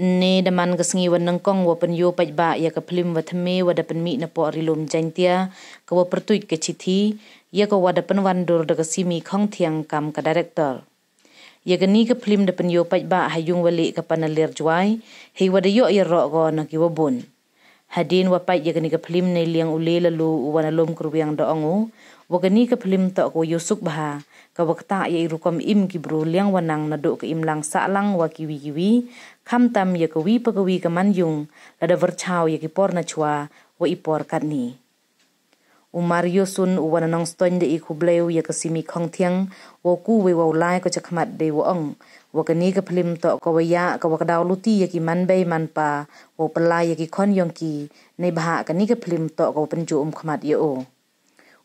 ne daman gasngi wanang kong wa pen yo paj ba ya ka plim wa thame wa da pen mi na po rilum jantia ka wa pertuit ke chithi ya ka wa da pen wandur da ka simi khong thiang kam ka director ya gani ka plim da pen yo paj ba hayung wali ka panalir juai hei wa da yo ya ro go na ki wa bun hadin wa paj ya gani ka plim ne liang ule lalu wa na lom kruwiang da ongu wa gani ka plim to ko yusuk bah ka wakta ya irukom im ki bro liang wanang na do ka im lang sa lang wa kiwi kham tam ya kawi pagawi ka manjung lada verchau ya ki por na chua wa ipor kat ni umar yosun uwana nong stoin de iku bleu ya ka simi khong thiang wa ku we wa lai ko chakmat de wa ong wa ka ni ka plim to ko wa ya ka wa ka daw luti ya ki man bei man pa wa pelai ya ki khon yong ki nei bha ka ni ka plim to ko penju khmat ya o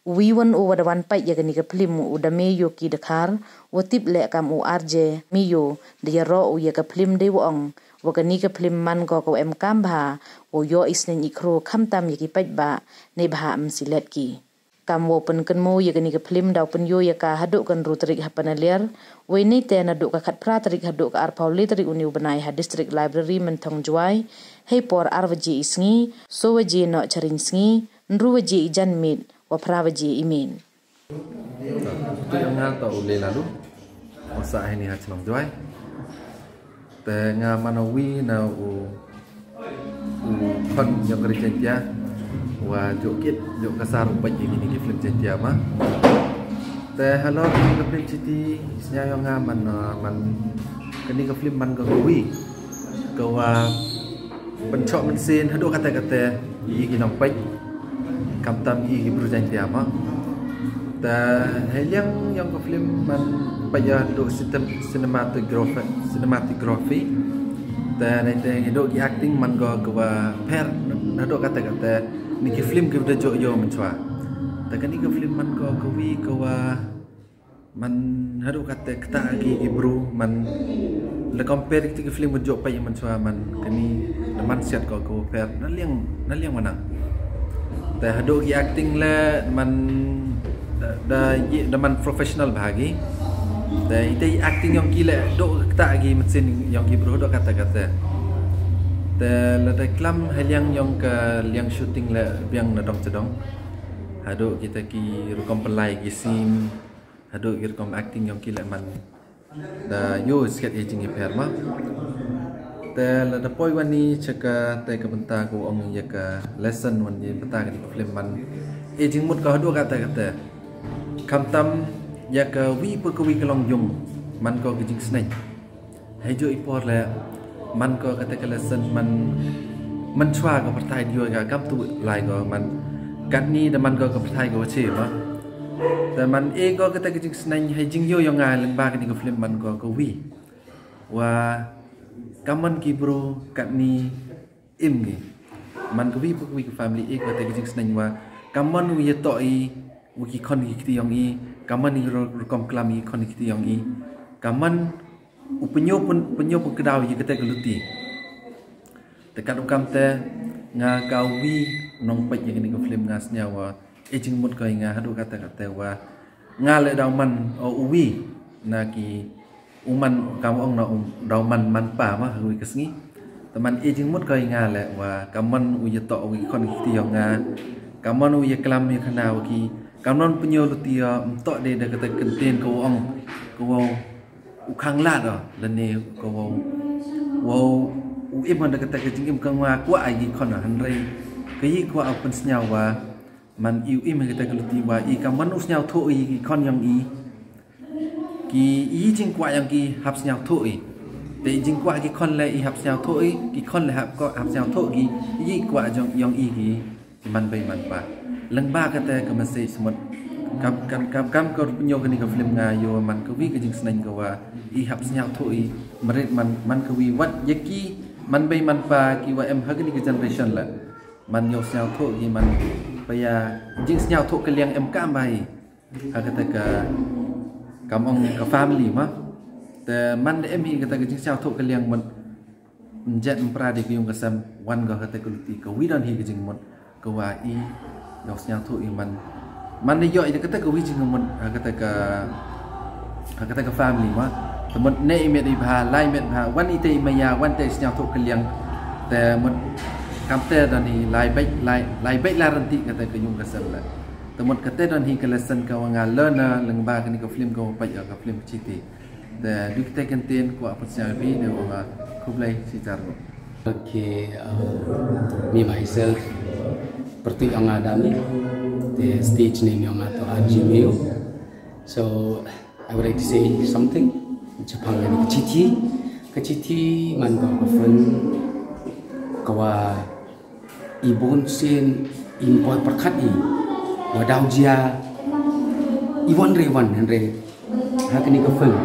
Wiwan u wadawan pai ya gani ka plim u da meyo ki dakar wa tip le kam u arje miyo de ya ro u ya ka plim de wong wa gani ka plim man ko em kam bha o yo isnen ikro kham tam ya ki pai ba ne bha am silet ki kam wo pen kan mo ya gani ka plim daw pen yo ya ka hadu kan ru trik hapana ler we ne te na du ka khat pra trik hadu ka ar pauli trik uni banai ha district library men thong juai hei por arwaji isngi so waji no charin sngi nru waji jan mit wa prawaji imin tu yang ngata ule lalu masa ini ha chlong joy te nga manawi na u khon yang kerja wa jokit jok kasar upat ini di film jentia ma te halo ke film city snya yang nga man kini ke film man ke wi ke wa pencok mesin hado kata-kata i kinong pai kam tam i berjanji apa dan yang ke film man payah do sistem cinematography dan itu do ki acting man go ke per do kata-kata ni ke film ke do yo menchwa dan kan ni ke film man go ke wi ke man hado kata kata gi ibru man le compare ke film jo payah menchwa man kani man siat go ke per naliang manaแต่หดูที่ acting และมันมัน professional บางทีแต่ที่ acting yang gila ดูtak lagi mesin yang gibru do kata-kataแต่ละแต่กลัมให้yang ke yang shooting และyang nadong cedongหดู kita ki rekom pelai ki scene หดู ki rekom acting yang gila man da yo sikit aging iper mahแต่ละปอยวันนี้เชกะแต่กับบันตากูองยากะ lesson วันนี้บันตากันที่filmมันจริงหมดก็ดูkata-kataคำตำยากะวิปกวีกลองยงมันก็จริงสนิทให้jo ipor le man ko kata lesson man chwa ko pertai dio ga kam tu lai ko man kat ni da man ko pertai ko che maแต่มันเองก็kata jing snaiให้จริงyo yang ngai leng ba kan ni ko film man ko wi wa kaman ki bro kat ni im ni man ko wi puk wi family e ko te jing snai wa kaman wi to I wi kon ki yong I kaman ni ro kom klam I kon ki yong I kaman upenyo pun kedaw ye kata geluti tekan ukam te nga kawi nong pet ye ni ko film ngas nyawa jing mut ko nga hadu kata wa nga le daw man o uwi na ki uman kamu ong na daw man pa ma hui kesngi teman jing mut ko nga le wa kaman u ye to wi kon ki yong nga kaman u ye klam ye khana wa ki kanon penyo luti to de kata kenten ko ong ko ukang la do lene ko wo u iman da kata jingim kang wa kwa ai kon han rei ke yi kwa open snyau wa man iu im kata keluti wa I ka man us nyau tho I kon yang I ki I jing kwa yang ki hap snyau tho I te jing kwa ki kon le I hap snyau tho I ki kon le hap ko hap snyau tho ki yi kwa jong yang I ki man bai man pa leng ba kata ka message smut kam ko penyo kani ka film nga yo man ko wi ka jing snang ko wa I hap snyau tho I meret man ko wi wat yaki man bai man pa ki wa em hagani ka generation la man yo snyau tho ki man paya jing snyau tho ka liang em kam bai ha kata ka kamong ka family ma te man em hi kata ka jing snyau tho ka liang man jet pra de ki yung ka sam wan ga kata ka luti ka wi dan hi ka jing mon ko wa I yo snyau tho I man ni yo I kata ka wi jing mon ha kata ka family ma mut ne imet ibha lai met bha wan ite imaya wan te snyang thuk keliang te mut kamte dan hi lai baik la ranti kata ke yung kasal la te mut kate dan hi kelesan ka wanga learner lengba kini ka film ko pa ya ka film citi te dikte kenten ko apa snya bi de wanga kublai si jarno. Okay, me myself pertui ang adami the stage name yung ato Jimeo. So I would like to say something. Jepang ni keciti man ko friend kawa ibon sin import perkat i wadau jia iwan re hakini ko friend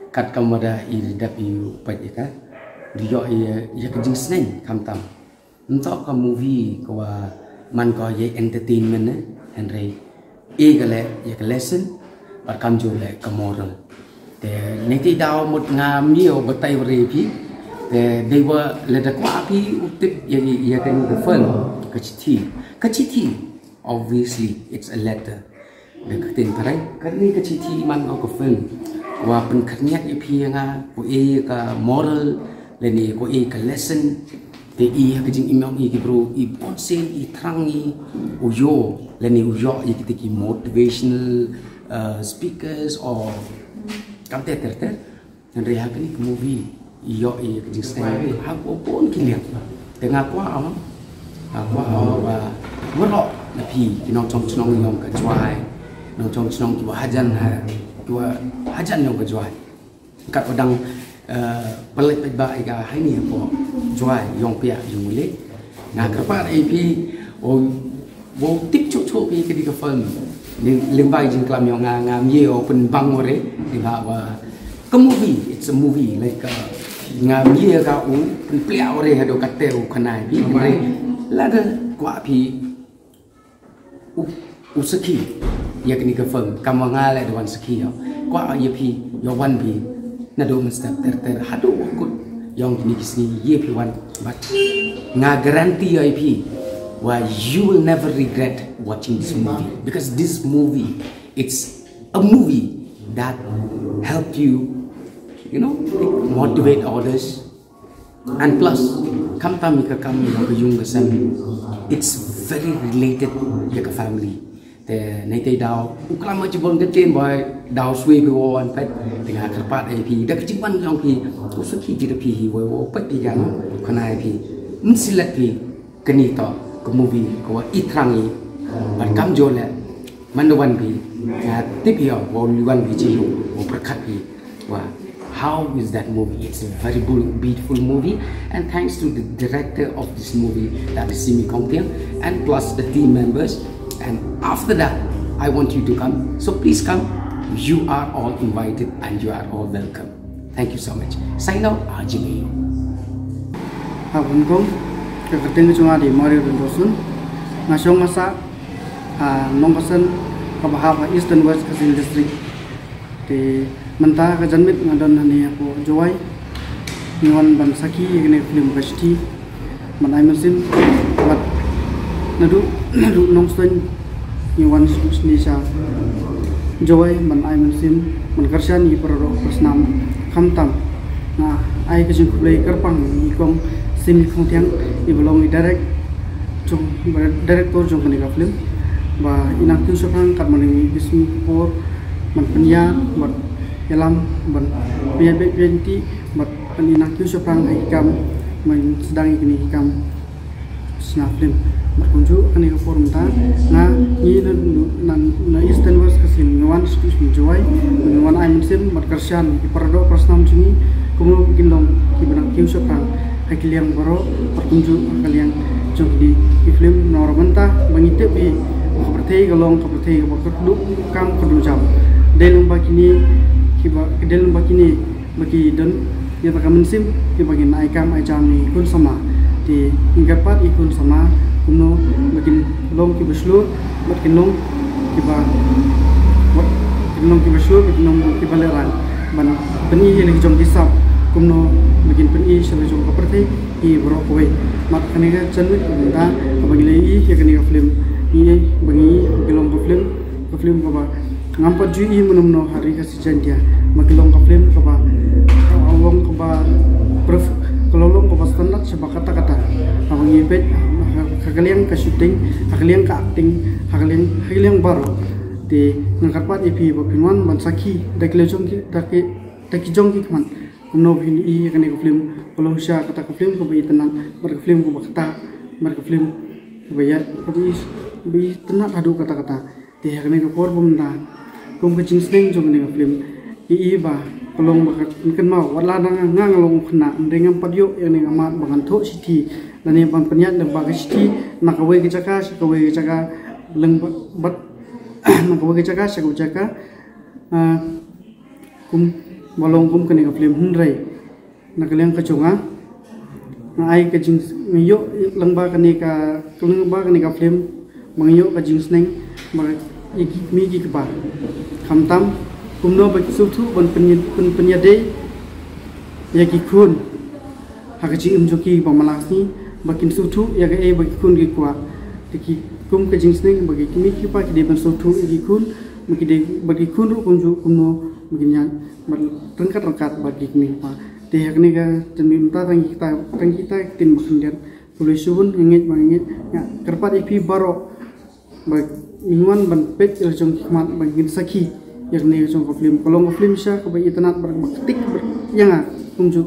kat kamada i dap yu pajika rio ya kejing sneng kamtam entok ka movie kawa man ko ye entertainment ne henry gale ya lesson or kam jo le ka moral te niti daw mut ngam nhiều betai re pi te they were le da kwa pi utip ya kan the fun kachiti obviously it's a letter de katin parai kani kachiti man ko fun wa pen khniat pi nga ko ka moral le ni ko ka lesson te ka jing imong ki bro i ponsen i trangi uyo le ni uyo ki motivational speakers or kamte terter dan reha kini ke movie iyo ke jing stand aku pun kiliang tengah kwa wa woro na pi kinong chong chnong yong ka jwai nong chong chnong ki hajan yong ka jwai kat odang pelit ba ga hai ni ko jwai yong pia yong le na kerpa ai pi wo tip chu pi ke di ka film ling bai jing klam yong ngam ye open bang ore di ba ke movie it's a movie like ngam ye ka u plia ore hado kateu khanai pi mai la da kwa pi u saki ye ke ni ka film kam nga la do wan saki yo kwa ye pi yo wan pi na do men step ter hado kut yong ni kisni ye pi wan but nga guarantee yo pi why you will never regret watching this movie because this movie it's a movie that help you motivate others and plus kami yung kesan it's very related ya ke family te nai daw uklam jebon keten boy daw sui bi wan pet tengah kerpat ai pi dak jiban yang pi usaki ji pi wo pet pi yang khanai pi msilat pi keni to ke movie ko itrangi ban kam jole mandawan bi tip yo wo liwan bi ji wo perkat bi wa how is that movie it's a very beautiful movie and thanks to the director of this movie that is Simi Kongpiang and plus the team members and after that I want you to come so please come you are all invited and you are all welcome thank you so much sign out Jimeo keting cuma di Mario dan Dosun ngasong masa nongkasan kabahapa East and West Kasing District di mentah kejanmit ngadon hani aku jawai nyon ban saki ini film pasti manai mesin buat nadu nongsen nyon Indonesia jawai manai mesin menkersan di produk persnam kamtam nah ai kejung kulai kerpang ikong Simi Kongpiang belong director jong kani film ba inak tu sekarang kat mani bismi por man penya bat elam ban penya benti bat inak tu sekarang ikam man sedang ini ikam sna film berkunjung kani forum ta na ni na Eastern West kasin nuan stus menjuai nuan ai mesin bat kersian di produk persnam sini kemudian kindong kibanak kiu sekarang kalian baru pertunjuk kalian jom di film normanta mengitip di kepertai galong kepertai keduk kam kedua jam dalam begini bagi dan dia tak mensim dia bagi naikam ajam ni ikun sama di hingga pat ikun sama kuno bagi long ki beslu bagi long ki beslu bagi long ki baleran ban beni yang jom disap kuno bikin peni selalu jom keperti i borok kowe mat kanega chanwit benda bagi lei ya kanega film i bagi gelong film ko ba ngampat jui menumno hari kasijan dia makilong ka film ka ba awong ka ba proof kelolong ka ba standar sebab kata-kata awang ibet hakaliang ka shooting hakaliang ka acting hakaliang baru di ngkarpat ipi bapinwan bansaki daklejong ki dakijong ki kman kumno hini i kani ka film kalau sya kata ka film ka ba itenang bar ka film ka ba kata bar ka film ka ba ya ka bi tenang adu kata-kata di kani ka por bumda kum ka jingsneng jong ni ka film i ba kolong ba kan mau wala nang ngalong khna ndengam padyo yang amat bangan tho siti lani ban penyat le ba siti nakawe ke jaka leng bat nakawe ke jaka sa jaka kum balong kum kani ka film hundrai nakaleng ka chunga ai ka jings yo leng ba kani ka film mangyo ka jingsneng ba mi gi ka ba khamtam kumno bagi sutu ban penyadai ya kikun hakaji umjoki bamalasi bakin sutu ya ga bagi kun gi kwa tiki kum ka jingsneng bagi kimi ki pa ki de ban sutu kikun bagi kun ru kumno baginya rengkat bagi kimi pa de hakni ga temimta tang kita tin makhundian solution ngit ya kerpat ipi baro bag mingwan ban pet jong khmat bagi saki yang ni jong ka film kolong ka film sya ka ba itanat bermaktik yang kumju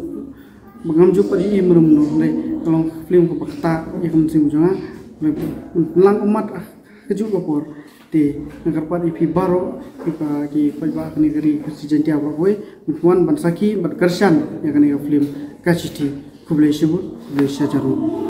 mengamju padi menumno le kolong film ka bakta ya kam sim jonga lang umat keju ka por de ngarpat ipi baro ki pajba kani gari kasijan dia boy mutuan bansaki berkersan ya kani ka film kasiti kublai sya jaru